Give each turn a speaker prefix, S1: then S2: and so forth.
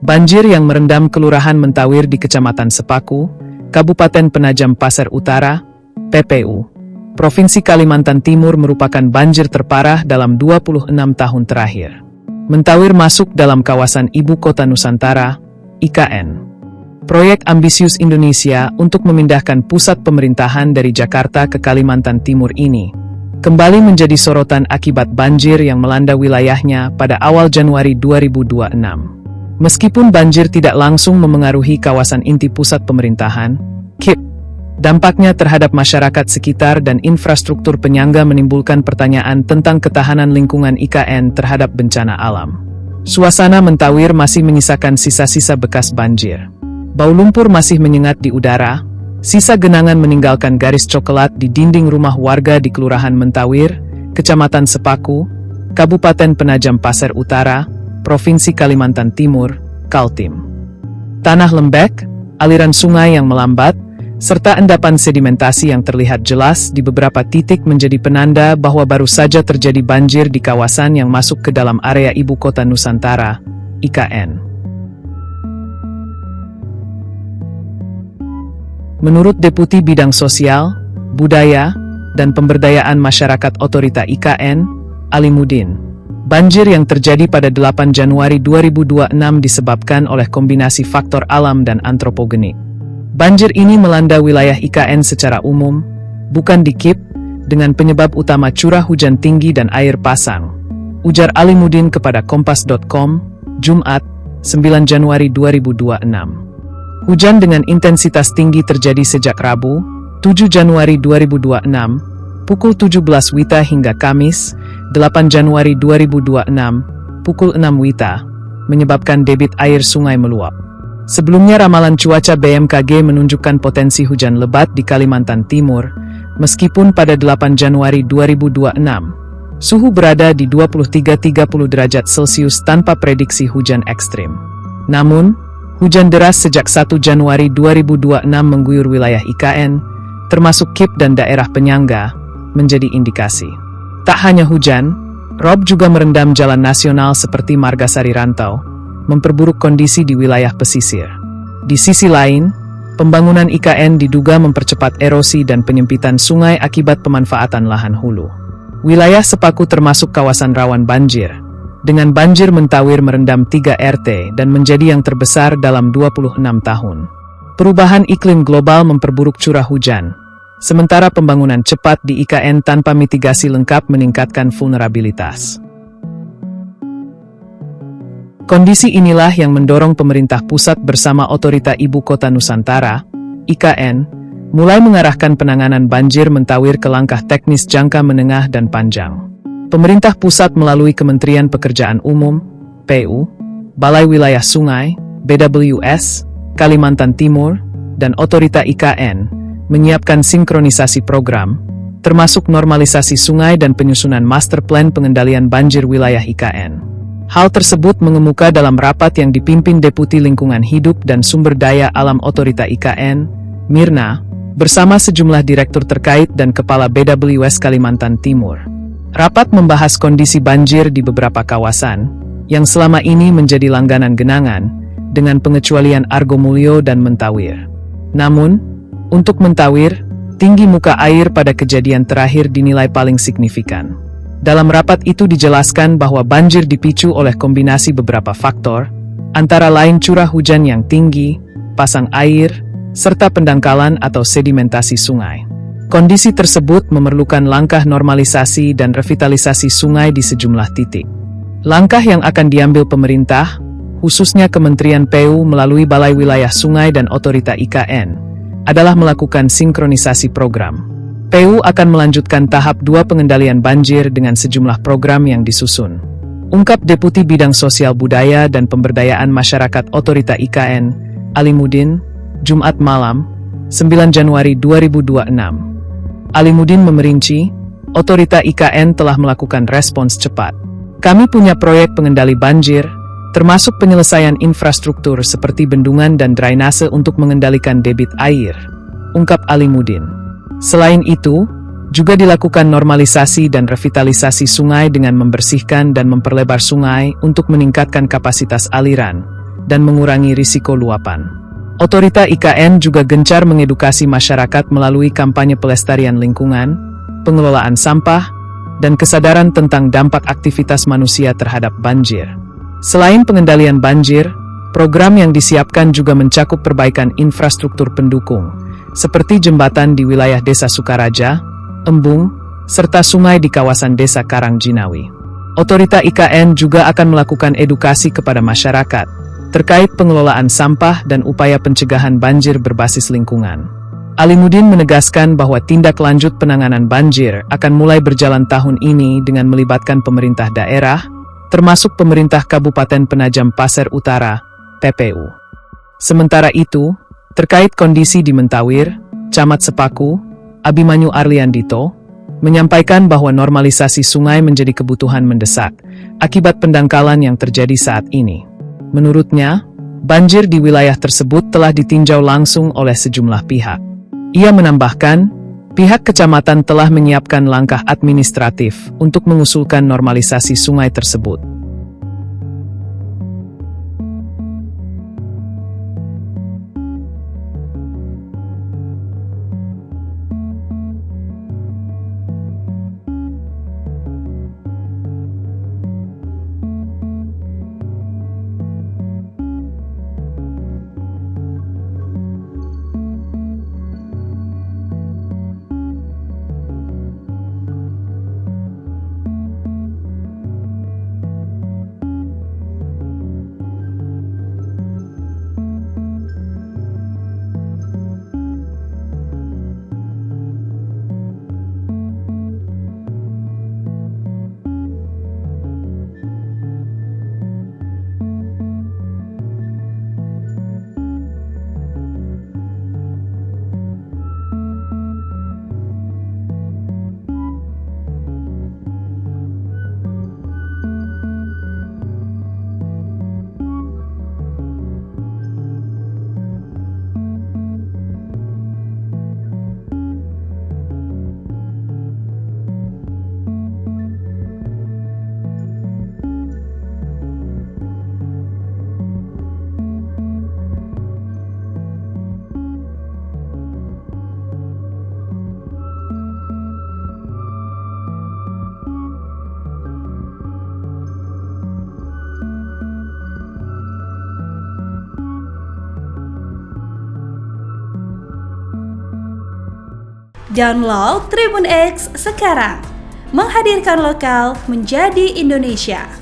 S1: Banjir yang merendam Kelurahan Mentawir di Kecamatan Sepaku, Kabupaten Penajam Pasir Utara, PPU, Provinsi Kalimantan Timur merupakan banjir terparah dalam 26 tahun terakhir. Mentawir masuk dalam kawasan Ibu Kota Nusantara, IKN. Proyek ambisius Indonesia untuk memindahkan pusat pemerintahan dari Jakarta ke Kalimantan Timur ini kembali menjadi sorotan akibat banjir yang melanda wilayahnya pada awal Januari 2026. Meskipun banjir tidak langsung memengaruhi kawasan inti pusat pemerintahan, KIP, dampaknya terhadap masyarakat sekitar dan infrastruktur penyangga menimbulkan pertanyaan tentang ketahanan lingkungan IKN terhadap bencana alam. Suasana Mentawir masih menyisakan sisa-sisa bekas banjir. Bau lumpur masih menyengat di udara, sisa genangan meninggalkan garis coklat di dinding rumah warga di Kelurahan Mentawir, Kecamatan Sepaku, Kabupaten Penajam Pasir Utara, Provinsi Kalimantan Timur, Kaltim. Tanah lembek, aliran sungai yang melambat, serta endapan sedimentasi yang terlihat jelas di beberapa titik menjadi penanda bahwa baru saja terjadi banjir di kawasan yang masuk ke dalam area Ibu Kota Nusantara, IKN. Menurut Deputi Bidang Sosial, Budaya, dan Pemberdayaan Masyarakat Otorita IKN, Alimuddin, banjir yang terjadi pada 8 Januari 2026 disebabkan oleh kombinasi faktor alam dan antropogenik. Banjir ini melanda wilayah IKN secara umum, bukan di KIP, dengan penyebab utama curah hujan tinggi dan air pasang, ujar Alimuddin kepada Kompas.com, Jumat, 9 Januari 2026. Hujan dengan intensitas tinggi terjadi sejak Rabu, 7 Januari 2026, pukul 17 WITA hingga Kamis, 8 Januari 2026, pukul 6 WITA, menyebabkan debit air sungai meluap. Sebelumnya ramalan cuaca BMKG menunjukkan potensi hujan lebat di Kalimantan Timur, meskipun pada 8 Januari 2026, suhu berada di 23-30 derajat Celcius tanpa prediksi hujan ekstrim. Namun, hujan deras sejak 1 Januari 2026 mengguyur wilayah IKN, termasuk KIP dan daerah penyangga, menjadi indikasi. Tak hanya hujan, rob juga merendam jalan nasional seperti Margasari Rantau, memperburuk kondisi di wilayah pesisir. Di sisi lain, pembangunan IKN diduga mempercepat erosi dan penyempitan sungai akibat pemanfaatan lahan hulu. Wilayah Sepaku termasuk kawasan rawan banjir, dengan banjir Mentawir merendam 3 RT dan menjadi yang terbesar dalam 26 tahun. Perubahan iklim global memperburuk curah hujan, sementara pembangunan cepat di IKN tanpa mitigasi lengkap meningkatkan vulnerabilitas. Kondisi inilah yang mendorong pemerintah pusat bersama Otorita Ibu Kota Nusantara, IKN, mulai mengarahkan penanganan banjir Mentawir ke langkah teknis jangka menengah dan panjang. Pemerintah pusat melalui Kementerian Pekerjaan Umum, PU, Balai Wilayah Sungai, BWS, Kalimantan Timur, dan Otorita IKN, menyiapkan sinkronisasi program, termasuk normalisasi sungai dan penyusunan master plan pengendalian banjir wilayah IKN. Hal tersebut mengemuka dalam rapat yang dipimpin Deputi Lingkungan Hidup dan Sumber Daya Alam Otorita IKN, Mirna, bersama sejumlah direktur terkait dan Kepala BWS Kalimantan Timur. Rapat membahas kondisi banjir di beberapa kawasan, yang selama ini menjadi langganan genangan, dengan pengecualian Argomulyo dan Mentawir. Namun, untuk Mentawir, tinggi muka air pada kejadian terakhir dinilai paling signifikan. Dalam rapat itu dijelaskan bahwa banjir dipicu oleh kombinasi beberapa faktor, antara lain curah hujan yang tinggi, pasang air, serta pendangkalan atau sedimentasi sungai. Kondisi tersebut memerlukan langkah normalisasi dan revitalisasi sungai di sejumlah titik. Langkah yang akan diambil pemerintah, khususnya Kementerian PU melalui Balai Wilayah Sungai dan Otorita IKN, adalah melakukan sinkronisasi program. PU akan melanjutkan tahap 2 pengendalian banjir dengan sejumlah program yang disusun. Ungkap Deputi Bidang Sosial Budaya dan Pemberdayaan Masyarakat Otorita IKN, Alimuddin, Jumat malam, 9 Januari 2026. Alimuddin memerinci, Otorita IKN telah melakukan respons cepat. Kami punya proyek pengendali banjir, termasuk penyelesaian infrastruktur seperti bendungan dan drainase untuk mengendalikan debit air, ungkap Alimuddin. Selain itu, juga dilakukan normalisasi dan revitalisasi sungai dengan membersihkan dan memperlebar sungai untuk meningkatkan kapasitas aliran, dan mengurangi risiko luapan. Otorita IKN juga gencar mengedukasi masyarakat melalui kampanye pelestarian lingkungan, pengelolaan sampah, dan kesadaran tentang dampak aktivitas manusia terhadap banjir. Selain pengendalian banjir, program yang disiapkan juga mencakup perbaikan infrastruktur pendukung, seperti jembatan di wilayah Desa Sukaraja, Embung, serta sungai di kawasan Desa Karangjinawi. Otorita IKN juga akan melakukan edukasi kepada masyarakat terkait pengelolaan sampah dan upaya pencegahan banjir berbasis lingkungan. Alimuddin menegaskan bahwa tindak lanjut penanganan banjir akan mulai berjalan tahun ini dengan melibatkan pemerintah daerah, termasuk pemerintah Kabupaten Penajam Pasir Utara, PPU. Sementara itu, terkait kondisi di Mentawir, Camat Sepaku, Abimanyu Arliandito, menyampaikan bahwa normalisasi sungai menjadi kebutuhan mendesak akibat pendangkalan yang terjadi saat ini. Menurutnya, banjir di wilayah tersebut telah ditinjau langsung oleh sejumlah pihak. Ia menambahkan, pihak kecamatan telah menyiapkan langkah administratif untuk mengusulkan normalisasi sungai tersebut.
S2: Download Tribun X sekarang, menghadirkan lokal menjadi Indonesia.